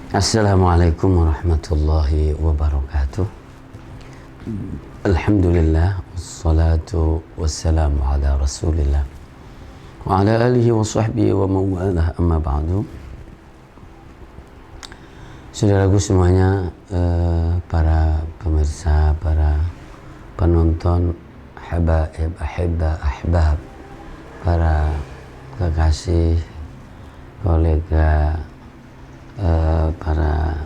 Assalamualaikum warahmatullahi wabarakatuh. Alhamdulillah, wassalatu wassalamu ala rasulillah wa ala alihi wa sahbihi wa mawalah, amma ba'du. Saudaraku semuanya, para pemirsa, para penonton, habaib, ahbab, para kekasih, kolega, para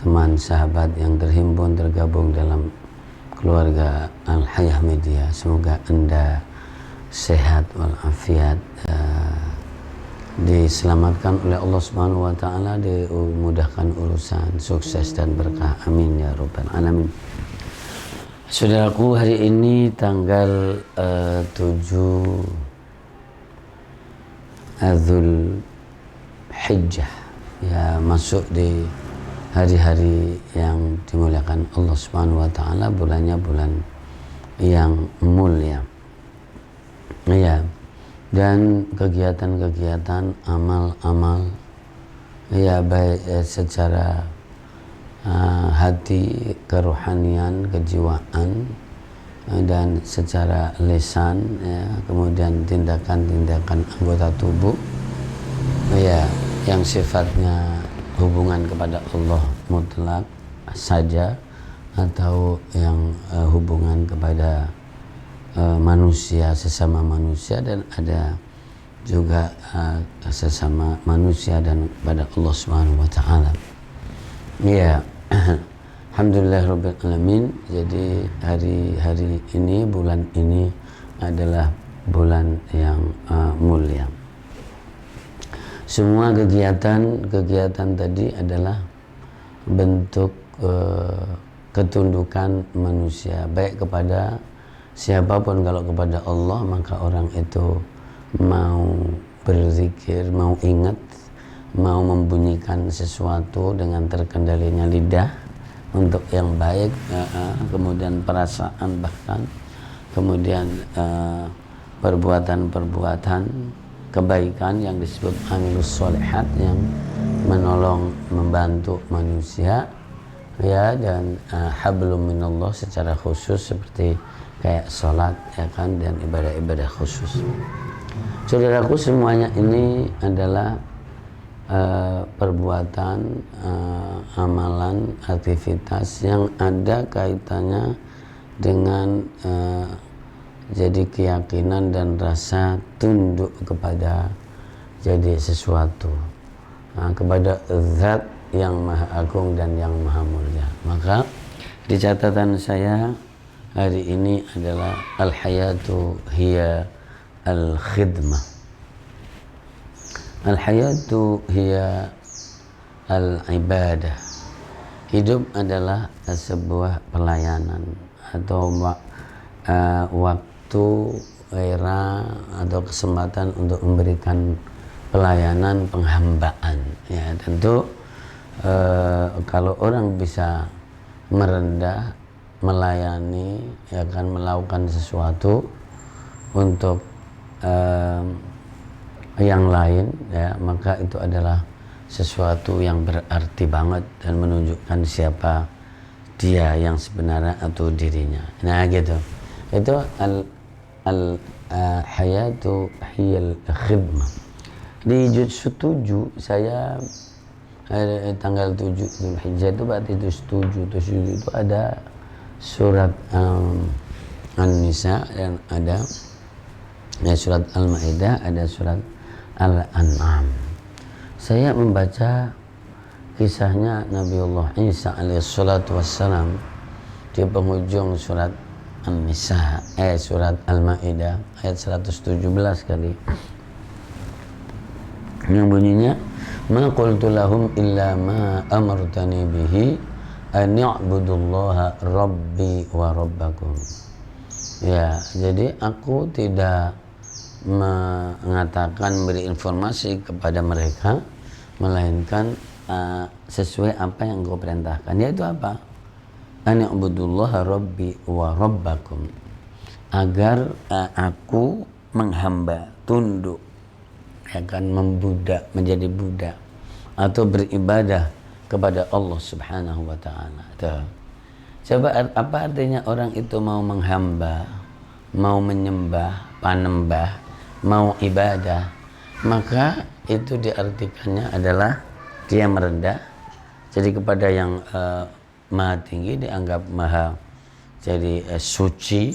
teman sahabat yang tergabung dalam keluarga Al-Hayah Media, semoga Anda sehat walafiat, diselamatkan oleh Allah Subhanahu wa taala, dimudahkan urusan, sukses dan berkah, amin ya rabbal alamin. Saudaraku, hari ini tanggal 7 Dzul Hijjah, ya, masuk di hari-hari yang dimuliakan Allah Subhanahu wa taala, bulannya bulan yang mulia. Ya, dan kegiatan-kegiatan amal-amal, ya, baik secara hati, kerohanian, kejiwaan, dan secara lisan, ya, kemudian tindakan-tindakan anggota tubuh, ya, yang sifatnya hubungan kepada Allah mutlak saja, atau yang hubungan kepada manusia, sesama manusia, dan ada juga sesama manusia dan kepada Allah Subhanahu wa taala. Ya, alhamdulillah rabbil alamin. Jadi hari-hari ini, bulan ini adalah bulan yang mulia. Semua kegiatan tadi adalah bentuk ketundukan manusia, baik kepada siapapun. Kalau kepada Allah, maka orang itu mau berzikir, mau ingat, mau membunyikan sesuatu dengan terkendalinya lidah untuk yang baik, kemudian perasaan, bahkan kemudian perbuatan-perbuatan kebaikan yang disebut amilus sholihat, yang menolong, membantu manusia, ya, dan hablum minallah secara khusus seperti kayak sholat, ya kan, dan ibadah-ibadah khusus. Saudaraku, semuanya ini adalah perbuatan, amalan, aktivitas yang ada kaitannya dengan jadi keyakinan dan rasa tunduk kepada jadi sesuatu, kepada zat yang maha agung dan yang maha mulia. Maka di catatan saya hari ini adalah al-hayatu hiya al-khidmah. Al-hayatu hiya al-ibadah. Hidup adalah sebuah pelayanan atau waktu, era atau kesempatan untuk memberikan pelayanan, penghambaan. Ya, tentu kalau orang bisa merendah, melayani, ya kan, melakukan sesuatu untuk yang lain, ya, maka itu adalah sesuatu yang berarti banget dan menunjukkan siapa dia yang sebenarnya atau dirinya. Nah, gitu. Itu al-hayatu hiyal khidmah. Di juz 7 saya tanggal 7 Dzulhijjah itu berarti juz 7 itu ada surat An-Nisa, dan ada surat Al-Maidah, ada surat Al-An'am. Saya membaca kisahnya Nabiullah Isa alaihissalatu wassalam di penghujung surat An-Nisa, surat Al-Maidah ayat 117 kali, yang bunyinya, ma qultu lahum illa ma amartani bihi an ya'budullaha rabbi wa rabbakum. Ya, jadi aku tidak mengatakan, beri informasi kepada mereka, melainkan sesuai apa yang kau perintahkan, yaitu apa? An ya'budullaha rabbi wa rabbakum, agar aku menghamba, tunduk, ya kan, membudak, menjadi budak atau beribadah kepada Allah Subhanahu wa taala. Coba apa artinya orang itu mau menghamba, mau menyembah, panembah, mau ibadah, maka itu diartikannya adalah dia merendah. Jadi kepada yang maha tinggi dianggap maha jadi suci,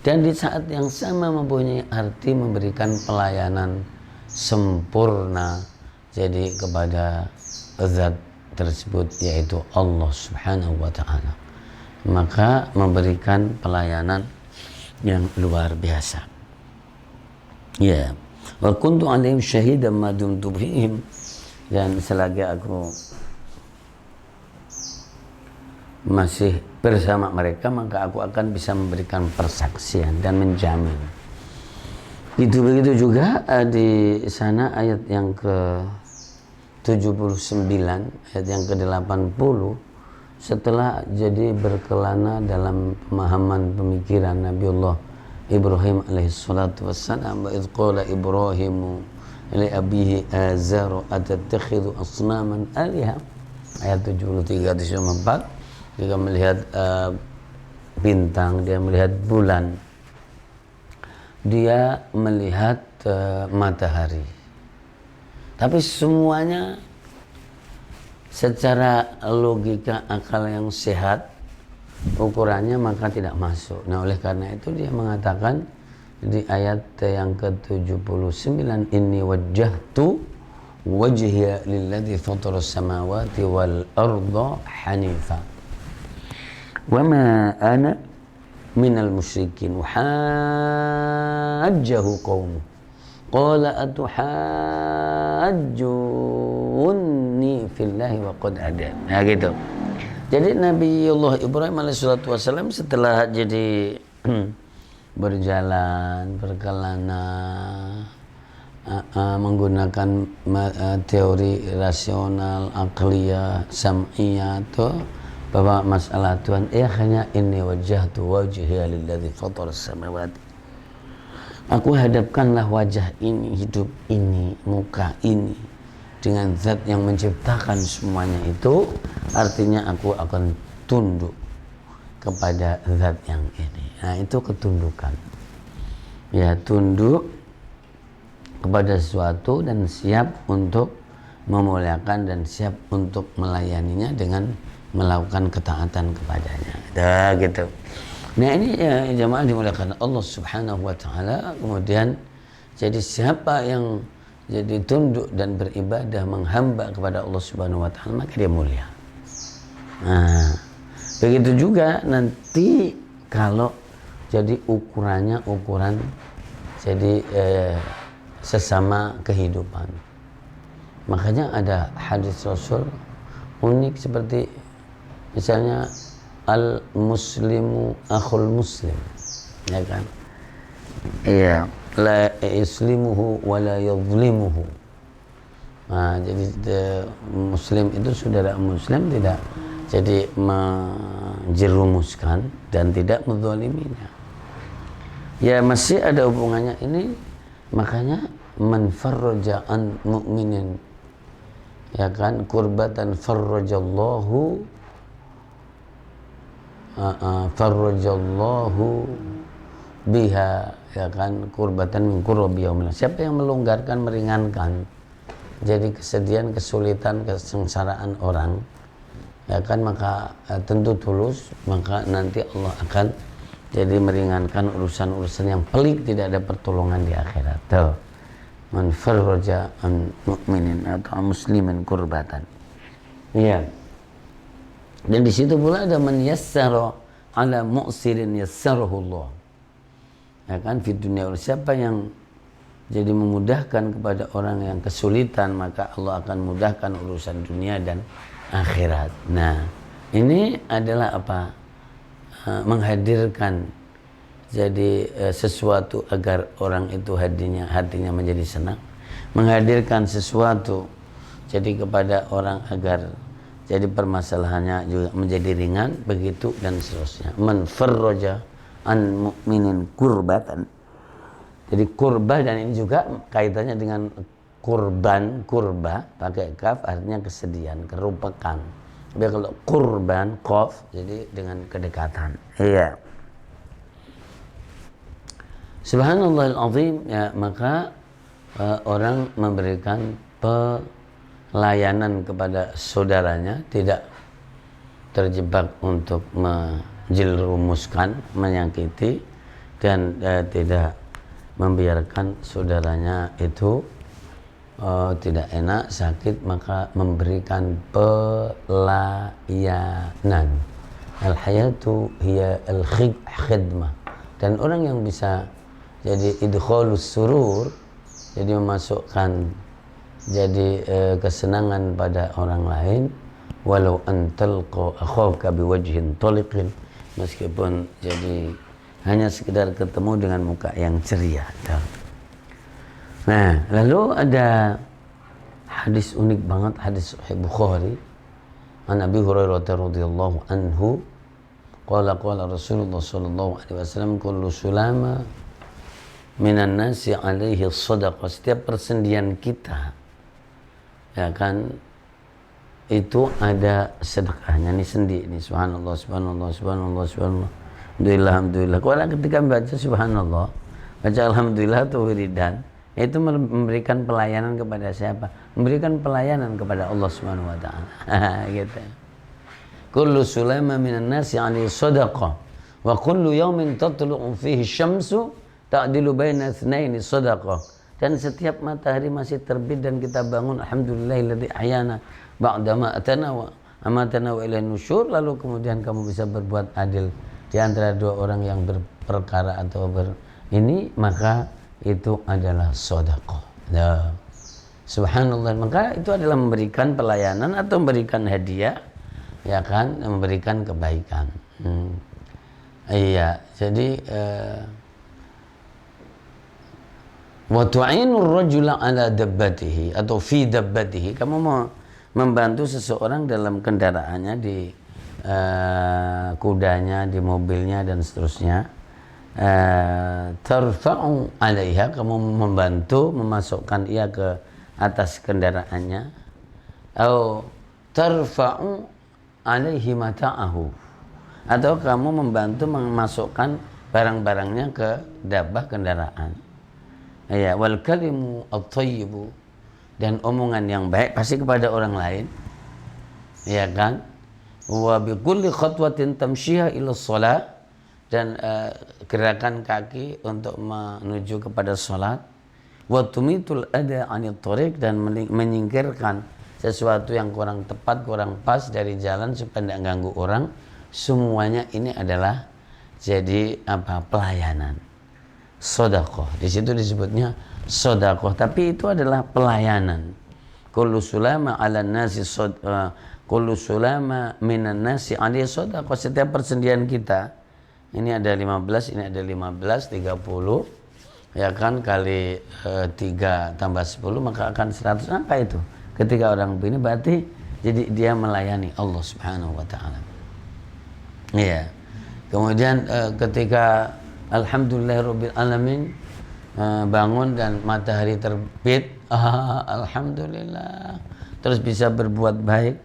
dan di saat yang sama mempunyai arti memberikan pelayanan sempurna jadi kepada zat tersebut, yaitu Allah Subhanahu wa taala. Maka memberikan pelayanan yang luar biasa. Ya, wa kuntu 'alaihim syahidan ma dumtu fihim, dan selagi aku masih bersama mereka maka aku akan bisa memberikan persaksian dan menjamin. Begitu juga di sana ayat yang ke-79, ayat yang ke-80, setelah jadi berkelana dalam pemahaman pemikiran Nabiullah Ibrahim alaihissalatu wassalam, wa idh qala Ibrahimu li abihi azara atattakhidhu asnaman aliha, ayat 73-74. Dia melihat bintang, dia melihat bulan, dia melihat matahari, tapi semuanya secara logika akal yang sehat ukurannya maka tidak masuk. Nah, oleh karena itu dia mengatakan di ayat yang ke-79, inni wajjahtu wajhiya lilladzi fatara samawati wal arda hanifa wa ma ana minal musyrikin, hajjahu qaumu qala atuhajjunni fillahi wa qad hadan. Nah gitu. Jadi Nabiullah Ibrahim alaihissalatu wassalam setelah jadi berjalan, berkelana, menggunakan teori rasional, akliyah, sam'iyah, bahwa masalah Tuhan hanya inni wajjahtu wajhiya lilladzi fataras samawati, aku hadapkanlah wajah ini, hidup ini, muka ini dengan zat yang menciptakan semuanya itu, artinya aku akan tunduk kepada zat yang ini. Nah, itu ketundukan. Ya, tunduk kepada sesuatu dan siap untuk memuliakan dan siap untuk melayaninya dengan melakukan ketaatan kepadanya. Dah gitu. Nah, ini ya, jamaah dimuliakan Allah Subhanahu wa taala. Kemudian jadi siapa yang jadi tunduk dan beribadah menghamba kepada Allah Subhanahu wa taala, maka dia mulia. Nah, begitu juga nanti kalau jadi ukurannya ukuran jadi sesama kehidupan. Makanya ada hadis Rasul unik seperti misalnya al-muslimu akhul muslim, ya kan? Iya, la yuslimuhu wa la yadhlimuhu. Nah, jadi muslim itu saudara muslim, tidak jadi menjerumuskan dan tidak menzaliminya. Ya, masih ada hubungannya ini. Makanya man farraja an mu'minin, ya kan, kurbatan farrajallahu biha, ya kan, kurbatan min kurbi yaumil. Siapa yang melonggarkan, meringankan jadi kesedihan, kesulitan, kesengsaraan orang, ya kan, maka tentu tulus, maka nanti Allah akan jadi meringankan urusan-urusan yang pelik, tidak ada pertolongan di akhirat. Tuh, man farraja an mu'minin atau muslimin kurbatan. Iya. Dan di situ pula ada man yassara ala mu'sirin yassarahullah. Ya kan, di dunia, siapa yang jadi memudahkan kepada orang yang kesulitan, maka Allah akan mudahkan urusan dunia dan akhirat. Nah, ini adalah apa? Menghadirkan jadi sesuatu agar orang itu hatinya menjadi senang, menghadirkan sesuatu jadi kepada orang agar jadi permasalahannya juga menjadi ringan, begitu dan seterusnya. Man farraja an mu'minin kurbatan. Jadi kurbah, dan ini juga kaitannya dengan kurban, kurba pakai kaf artinya kesedihan, kerupakan. Tapi kalau kurban qaf jadi dengan kedekatan. Iya. Subhanallahil azim, ya, maka orang memberikan pelayanan kepada saudaranya, tidak terjebak untuk menjerumuskan, menyakiti, dan tidak membiarkan saudaranya itu tidak enak, sakit, maka memberikan pelayanan. Al-hayatu hiya al-khidmah. Dan orang yang bisa jadi idkhalus surur, jadi memasukkan jadi kesenangan pada orang lain, walau antalqa akhaka biwajhin taliqin, meskipun jadi hanya sekedar ketemu dengan muka yang ceria. Nah, lalu ada hadis unik banget, hadis Sahih Bukhari an Abi Hurairah radhiyallahu anhu qala Rasulullah sallallahu alaihi wasallam kullu sulama minan nasi alaihi shadaqah. Setiap persendian kita, ya kan, itu ada sedekahnya. Ini sendi ini, subhanallah subhanallah subhanallah subhanallah, alhamdulillah alhamdulillah. Kalau ketika membaca subhanallah, baca alhamdulillah atau wiridan, itu memberikan pelayanan kepada siapa? Memberikan pelayanan kepada Allah Subhanahu wa taala. Gitu. Kullu sulama minan nasi 'alaihi shadaqah wa kullu yawmin tatlu'u fihi syamsu ta'dilu baina itsnaini shadaqah. Dan setiap matahari masih terbit dan kita bangun, alhamdulillahilladzi ahyana ba'dama atana wa amatana wa ilaihin nusyur, lalu kemudian kamu bisa berbuat adil di antara dua orang yang berperkara atau ini, maka itu adalah sedekah. Ya. Subhanallah, maka itu adalah memberikan pelayanan atau memberikan hadiah, ya kan, memberikan kebaikan. Iya, jadi wa tu'inur rajula ala dabbatihi atau fi dabbatihi, kamu mau membantu seseorang dalam kendaraannya, di kudanya, di mobilnya dan seterusnya. Tarfa'u 'alaiha, kamu membantu memasukkan ia ke atas kendaraannya. Atau tarfa'u 'alaihi mata'ahu, atau kamu membantu memasukkan barang-barangnya ke dabbah kendaraan. Ya, wal kalimu at-thayyibu, dan omongan yang baik pasti kepada orang lain, ya kan. Wa bi kulli khatwatin tamshiha ila shalah, dan gerakan kaki untuk menuju kepada sholat. Wa tumitul ada 'anil thariq, dan menyingkirkan sesuatu yang kurang tepat, kurang pas dari jalan supaya tidak ganggu orang. Semuanya ini adalah jadi apa? Pelayanan. Sedekah. Di situ disebutnya sedekah, tapi itu adalah pelayanan. Kullu sulama 'alan nasi kullu sulama minan nasi 'alaihi sedekah. Setiap persendian kita, ini ada 15, ini ada 15, 30, ya kan, kali 3 tambah 10 maka akan 100. Apa itu? Ketika orang begini berarti jadi dia melayani Allah Subhanahu wa taala. Iya. Kemudian ketika alhamdulillahirabbil alamin bangun dan matahari terbit, alhamdulillah, terus bisa berbuat baik,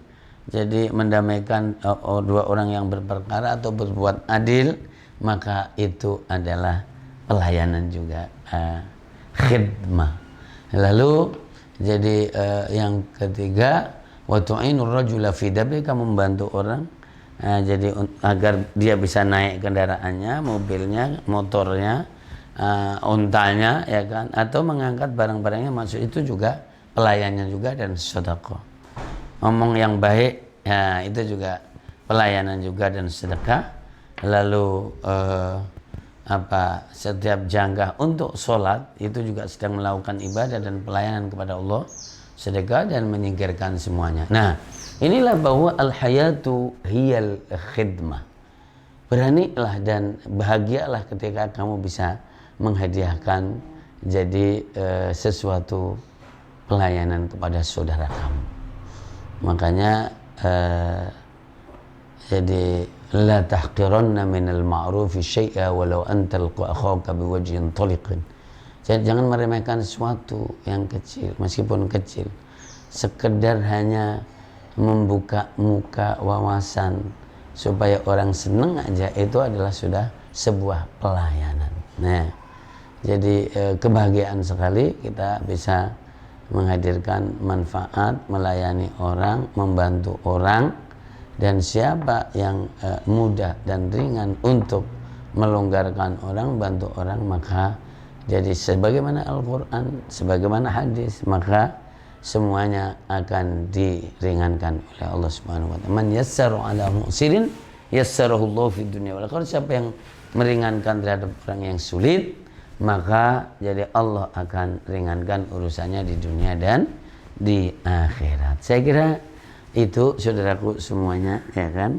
jadi mendamaikan dua orang yang berperkara atau berbuat adil, maka itu adalah pelayanan juga, khidmah. Lalu jadi yang ketiga, wa tu'inur rajula fi dabbi, kamu membantu orang jadi agar dia bisa naik kendaraannya, mobilnya, motornya, untanya, ya kan, atau mengangkat barang-barangnya, maksud itu juga pelayanannya juga dan sedekah. Ngomong yang baik, ya itu juga pelayanan juga dan sedekah. Lalu setiap jangkah untuk sholat itu juga sedang melakukan ibadah dan pelayanan kepada Allah, sedekah, dan menyingkirkan semuanya. Nah, inilah bahwa al-hayatu hiyal khidmah. Beranilah dan bahagialah ketika kamu bisa menghadiahkan jadi sesuatu pelayanan kepada saudara kamu. Makanya jadi la tahqiranna minal ma'rufi syai'a walau an talqa akhaka biwajhin taliqin. Jadi jangan meremehkan sesuatu yang kecil, meskipun kecil. Sekedar hanya membuka muka wawasan supaya orang seneng aja, itu adalah sudah sebuah pelayanan. Nah, jadi kebahagiaan sekali kita bisa menghadirkan manfaat, melayani orang, membantu orang, dan siapa yang mudah dan ringan untuk melonggarkan orang, bantu orang, maka jadi sebagaimana Al-Quran, sebagaimana hadis, maka semuanya akan diringankan oleh Allah Subhanahu wa taala. Man yassaru ala mu'sirin yassarahu Allah fid dunya wal akhirah. Siapa yang meringankan terhadap orang yang sulit, maka jadi Allah akan ringankan urusannya di dunia dan di akhirat. Saya kira itu saudaraku semuanya, ya kan?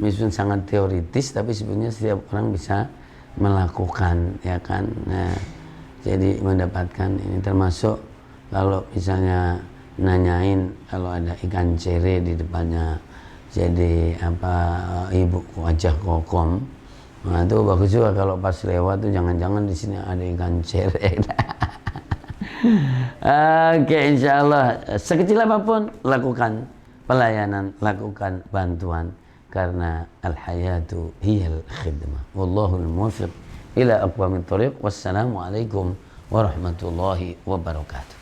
Meskipun sangat teoritis, tapi sebenarnya setiap orang bisa melakukan, ya kan? Nah, jadi mendapatkan ini, termasuk kalau misalnya nanyain kalau ada ikan cere di depannya, jadi apa, ibu wajah kokom, nah itu bagus juga kalau pas lewat tuh jangan-jangan di sini ada ikan cere. Oke, insya Allah sekecil apapun lakukan pelayanan, lakukan bantuan, karena al-hayatu hiyal khidmah. Wallahul muwaffiq ila aqwamit thoriq. Wassalamualaikum warahmatullahi wabarakatuh.